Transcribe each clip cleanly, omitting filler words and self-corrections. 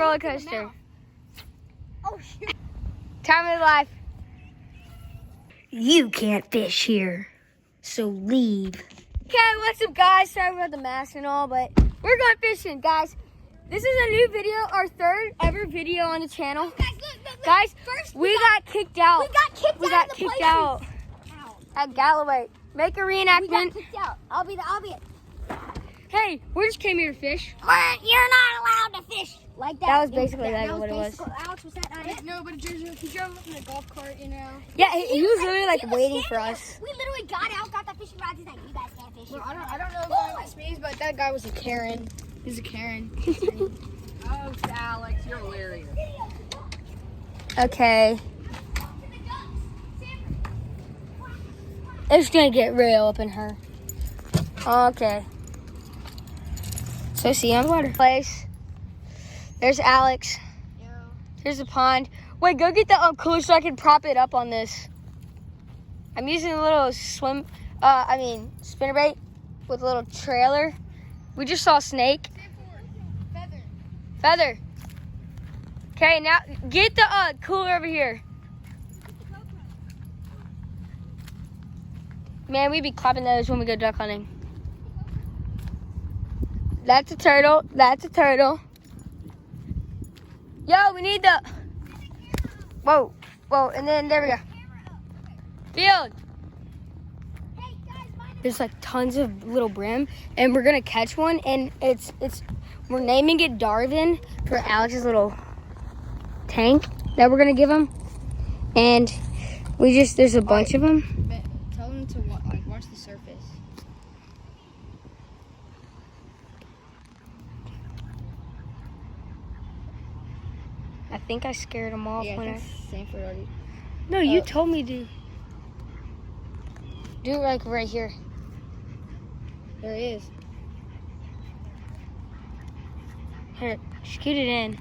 roller coaster. Oh, shoot. Time of life. You can't fish here, so leave. Okay, what's up, guys? Sorry about the mask and all, but we're going fishing, guys. This is a new video, our third ever video on the channel. Guys, look. Guys, First, we got kicked out. We got kicked out. At Galloway. Make a We got reenactment. kicked out. I'll be it. Hey, we just came here to fish. You're not allowed to fish. Like that. That was basically like what it was. Alex, was that not it? No, but he drove up in a golf cart, you know. Yeah, he was literally like He was waiting standing for there. us. We literally got out, got the fishing rods. He's like, you guys can't fish. Well, I don't know if that means, but that guy was a Karen. He's a Karen. Oh, Alex, you're hilarious. Okay. It's gonna get real up in her. Okay. So see, I'm water place. There's Alex. Here's the pond. Wait, go get the cooler so I can prop it up on this. I'm using a little spinnerbait with a little trailer. We just saw a snake. Feather. Okay, now get the cooler over here. Man, we be clapping those when we go duck hunting. That's a turtle. That's a turtle. Yo, we need the... Whoa, and then there we go. Field. There's like tons of little brim, and we're gonna catch one, and we're naming it Darwin for Alex's little tank that we're gonna give him. And there's a bunch of them. Tell him to watch the surface. I think I scared him off when I... Sanford already. No, you told me to. Do it like right here. There he is. Here, scoot it in.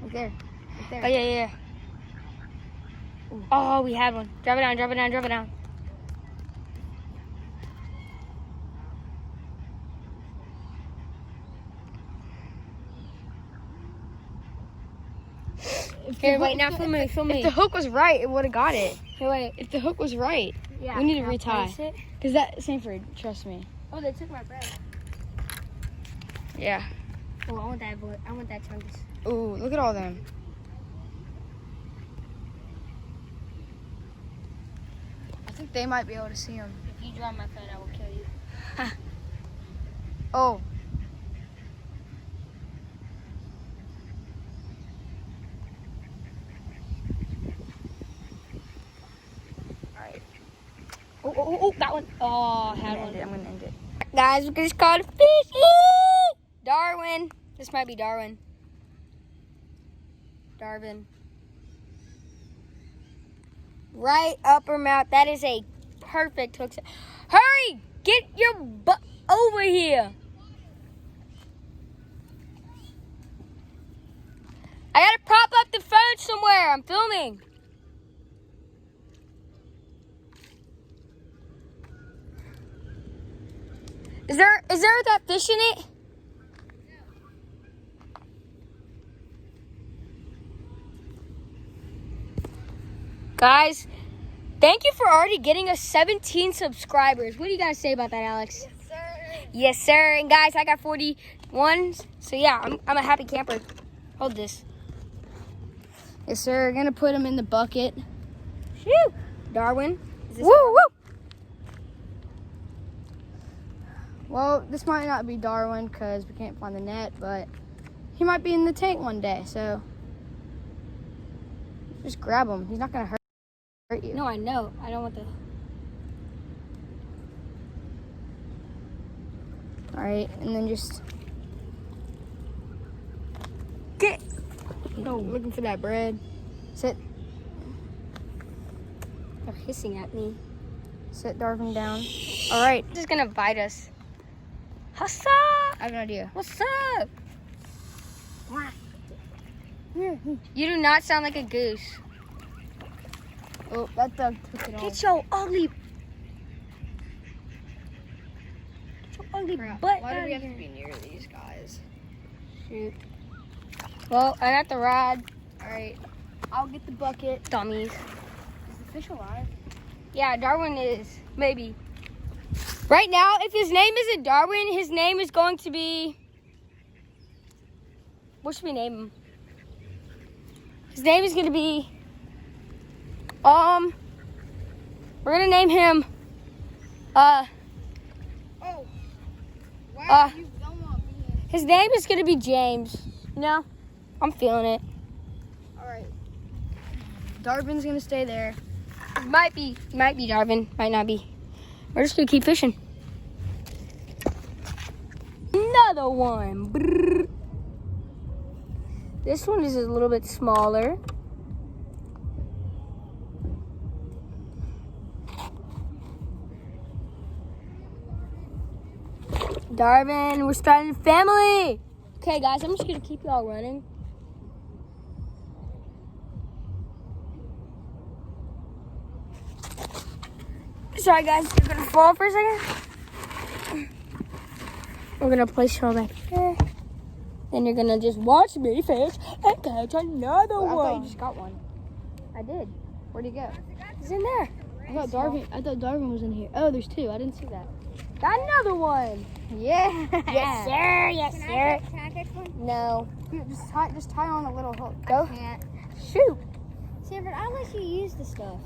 Right there. Oh, yeah. Ooh. Oh, we had one. Drop it down. Here, wait, now film me. If the hook was right, it would have got it. Here, wait. If the hook was right, Yeah. we need to I'll retie. place it. Because that, Sanford, trust me. Oh, they took my bread. Yeah. Oh, I want that chungus. Ooh, look at all them. I think they might be able to see him. If you drop my phone, I will kill you. Oh. Oh, that one. Oh, I had one. I'm going to end it. Guys, we just caught a fish. Darwin. This might be Darwin. Right up her mouth. That is a perfect hook. Hurry! Get your butt over here. I gotta prop up the phone somewhere. I'm filming. Is there that fish in it? Guys, thank you for already getting us 17 subscribers. What do you guys say about that, Alex? Yes, sir. Yes, sir. And guys, I got 41. So yeah, I'm a happy camper. Hold this. Yes, sir. We're going to put him in the bucket. Shoo! Darwin. Is this Woo! Well, this might not be Darwin because we can't find the net, but he might be in the tank one day, so just grab him. He's not going to hurt you. No, I know. I don't want the... All right, and then just Get... no, looking for that bread. Sit They're hissing at me. Darwin down. All right, This is gonna bite us. What's up? I have an idea. What's up? You do not sound like a goose. Oh, that dog took it off. Get your ugly butt Why do out we of have to here. be near these guys? Shoot. Well, I got the rod. All right. I'll get the bucket. Dummies. Is the fish alive? Yeah, Darwin is. Maybe. Right now, if his name isn't Darwin, his name is going to be... What should we name him? His name is going to be... We're going to name him... Oh. Why Uh, are you don't want me? His name is going to be James. No, I'm feeling it. All right. Darvin's gonna stay there. Might be Darwin, might not be. We're just gonna keep fishing. Another one. Brrr. This one is a little bit smaller. Darwin, we're starting a family. Okay, guys, I'm just gonna keep y'all running. Sorry, guys, you're gonna fall for a second. We're gonna place her back here. Then you're gonna just watch me fish and catch another I thought one. you just got one. I did. Where'd he go? He's in there. I thought Darvin was in here. Oh, there's two. I didn't see that. Got another one. Yeah. Yes, sir. Yes, sir. Can I catch one? No. Dude, just tie on a little hook. Go. Can't. Shoot. Sanford, I'll let you use the stuff.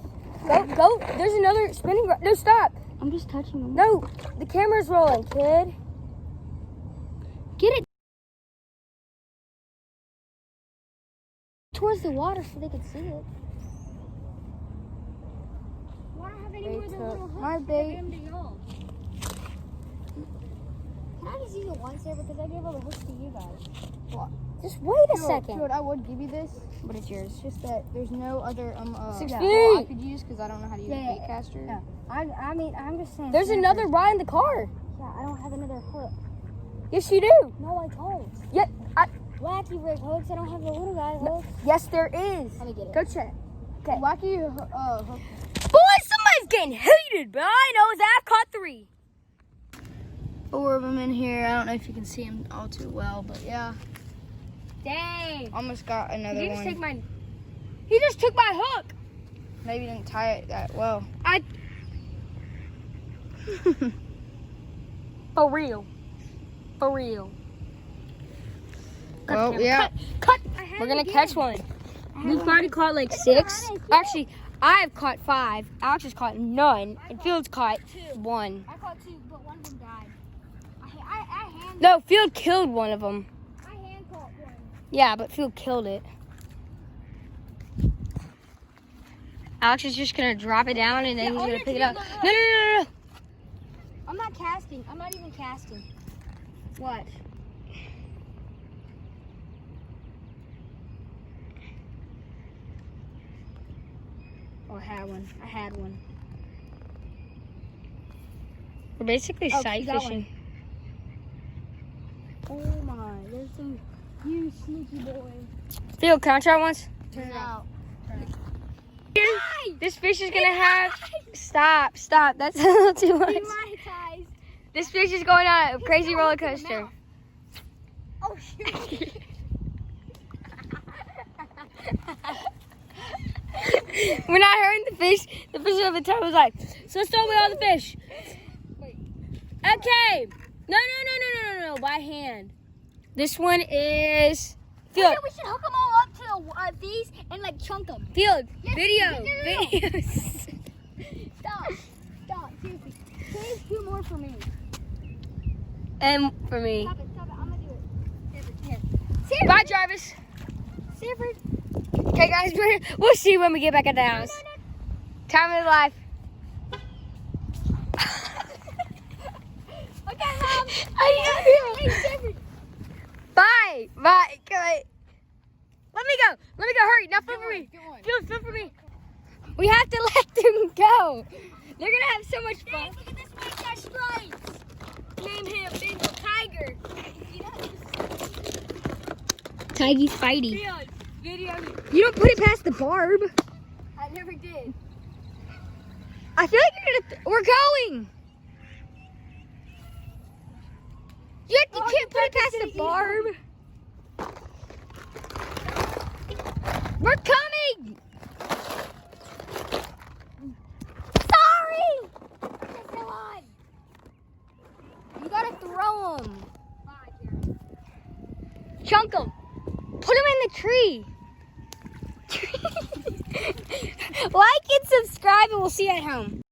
Go. There's another spinning rod. No, stop. I'm just touching them. No, the camera's rolling, kid. Get it Towards the water so they can see it. Why don't I have any Bait more than hook. little hooks? My to bait. give them to y'all? Can I just use it once there because I gave all the hooks to you guys? Just wait a Dude, second. I would give you this, but it's yours. It's just that there's no other 6 tool feet. I could use because I don't know how to use Yeah, a bait caster. yeah. I mean, I'm just saying. There's Sanford, another rod in the car. Yeah, I don't have another hook. Yes, you do. No, I don't. Yeah, Wacky rig hooks. I don't have the little guy hooks. yes, there is. Let me get it. Go check. Okay. Wacky hook. Boy, somebody's getting heated, but I know that. I've caught 3. 4 of them in here. I don't know if you can see them all too well, but yeah. Dang. Almost got another He one. just take my. He just took my hook. Maybe didn't tie it that well. For real. For real. Cut Well, the camera. yeah. Cut. We're gonna catch one. We've already caught like 6. Actually, I've caught 5. Alex has caught none, and Field's caught 1. I caught 2, but one of them died. I hand No, Field killed one of them. caught one. Yeah, but Field killed it. Alex is just gonna drop it down and then he's gonna pick it up. No. I'm not casting. I'm not even casting. Watch. Oh, I had one. We're basically Oh, sight you got fishing. Oh my, there's some huge sneaky boy. Field, can I try once? Turn it out. This fish is gonna have. Stop. That's a little too much. Demonetized. This fish is going on a crazy roller coaster. Oh shoot. We're not hurting the fish. The fish over the top was like, so let's throw away all the fish. Okay. No. By hand. This one is Field. We should hook them all up to these and like chunk them. Field. Yes, Video. no. Videos. Stop. Seriously. Save 2 more for me. And for me. Stop it. I'm gonna do it. Here. Bye, Jarvis. Sanford. Okay, guys, we'll see when we get back at the house. Time of life. Okay, Mom. Hey, Sanford. Bye. Come on. Let me go. Hurry. Now flip for me. Field, flip for me. We have to let them go. They're gonna have so much fun. Look at this one got stripes. Name him Bengal Tiger. Yes. Tiggy Fighty. Field. Video. You don't put it past the barb. I never did. I feel like we're going. You can't put it past the barb. We're coming! Sorry! They're still on. You gotta throw them. Chunk them. Put them in the tree. Like and subscribe, and we'll see you at home.